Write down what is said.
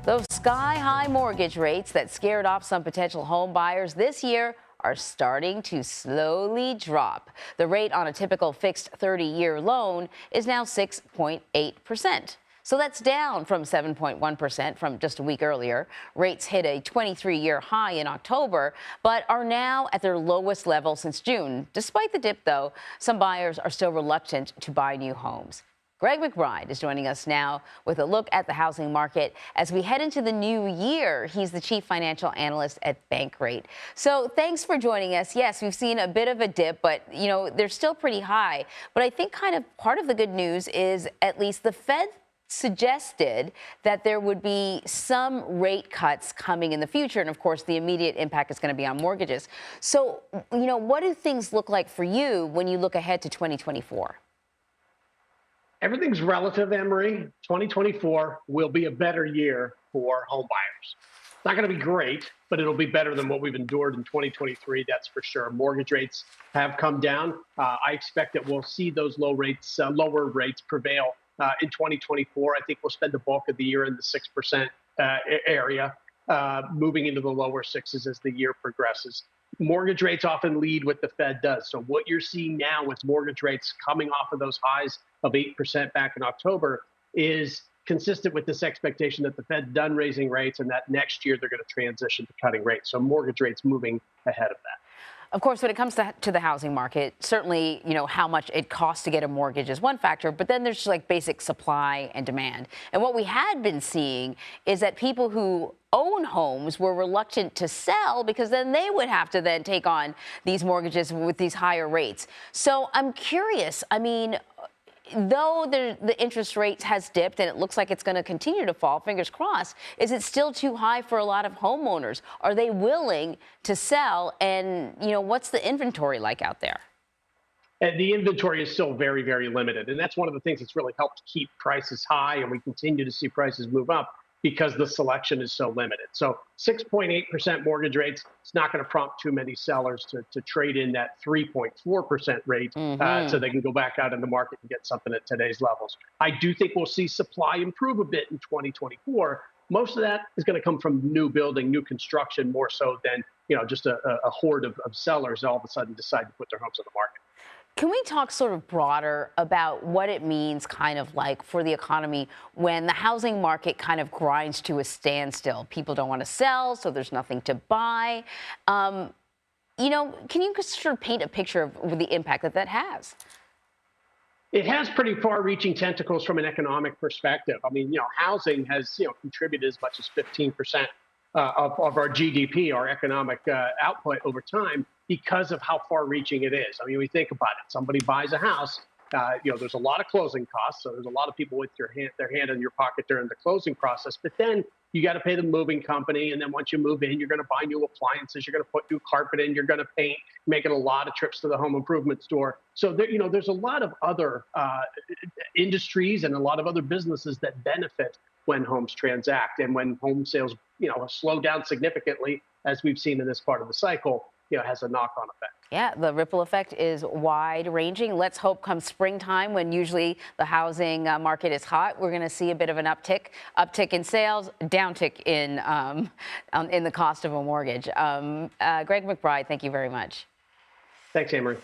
Those sky-high mortgage rates that scared off some potential home buyers this year are starting to slowly drop. The rate on a typical fixed 30-year loan is now 6.8%. So that's down from 7.1% from just a week earlier. Rates hit a 23-year high in October, but are now at their lowest level since June. Despite the dip, though, some buyers are still reluctant to buy new homes. Greg McBride is joining us now with a look at the housing market as we head into the new year. He's the chief financial analyst at Bankrate. So thanks for joining us. Yes, we've seen a bit of a dip, but, they're still pretty high. But I think kind of part of the good news is at least the Fed suggested that there would be some rate cuts coming in the future. And of course, the immediate impact is going to be on mortgages. So, what do things look like for you when you look ahead to 2024? Everything's relative, Emery. 2024 will be a better year for home buyers. It's not going to be great, but it'll be better than what we've endured in 2023, that's for sure. Mortgage rates have come down. I expect that we'll see those lower rates prevail in 2024. I think we'll spend the bulk of the year in the 6% area, moving into the lower sixes as the year progresses. Mortgage rates often lead what the Fed does. So what you're seeing now with mortgage rates coming off of those highs of 8% back in October is consistent with this expectation that the Fed's done raising rates and that next year they're going to transition to cutting rates. So mortgage rates moving ahead of that. Of course, when it comes to the housing market, certainly, how much it costs to get a mortgage is one factor, but then there's like basic supply and demand. And what we had been seeing is that people who own homes were reluctant to sell because then they would have to then take on these mortgages with these higher rates. So I'm curious, though the interest rate has dipped and it looks like it's going to continue to fall, fingers crossed, is it still too high for a lot of homeowners? Are they willing to sell? And, what's the inventory like out there? And the inventory is still very, very limited. And that's one of the things that's really helped keep prices high. And we continue to see prices move up because the selection is so limited. So 6.8% mortgage rates, it's not going to prompt too many sellers to trade in that 3.4% rate so they can go back out in the market and get something at today's levels. I do think we'll see supply improve a bit in 2024. Most of that is going to come from new building, new construction, more so than just a horde of sellers all of a sudden decide to put their homes on the market. Can we talk sort of broader about what it means kind of like for the economy when the housing market kind of grinds to a standstill? People don't want to sell, so there's nothing to buy. Can you sort of paint a picture of the impact that has? It has pretty far-reaching tentacles from an economic perspective. Housing has contributed as much as 15% of our GDP, our economic output over time, because of how far-reaching it is. We think about it. Somebody buys a house. There's a lot of closing costs, so there's a lot of people with their hand in your pocket during the closing process. But then you got to pay the moving company, and then once you move in, you're going to buy new appliances, you're going to put new carpet in, you're going to paint, making a lot of trips to the home improvement store. So there's a lot of other industries and a lot of other businesses that benefit when homes transact, and when home sales slow down significantly, as we've seen in this part of the cycle, has a knock-on effect. Yeah, the ripple effect is wide-ranging. Let's hope come springtime, when usually the housing market is hot, we're going to see a bit of an uptick in sales, downtick in the cost of a mortgage. Greg McBride, thank you very much. Thanks, Amory.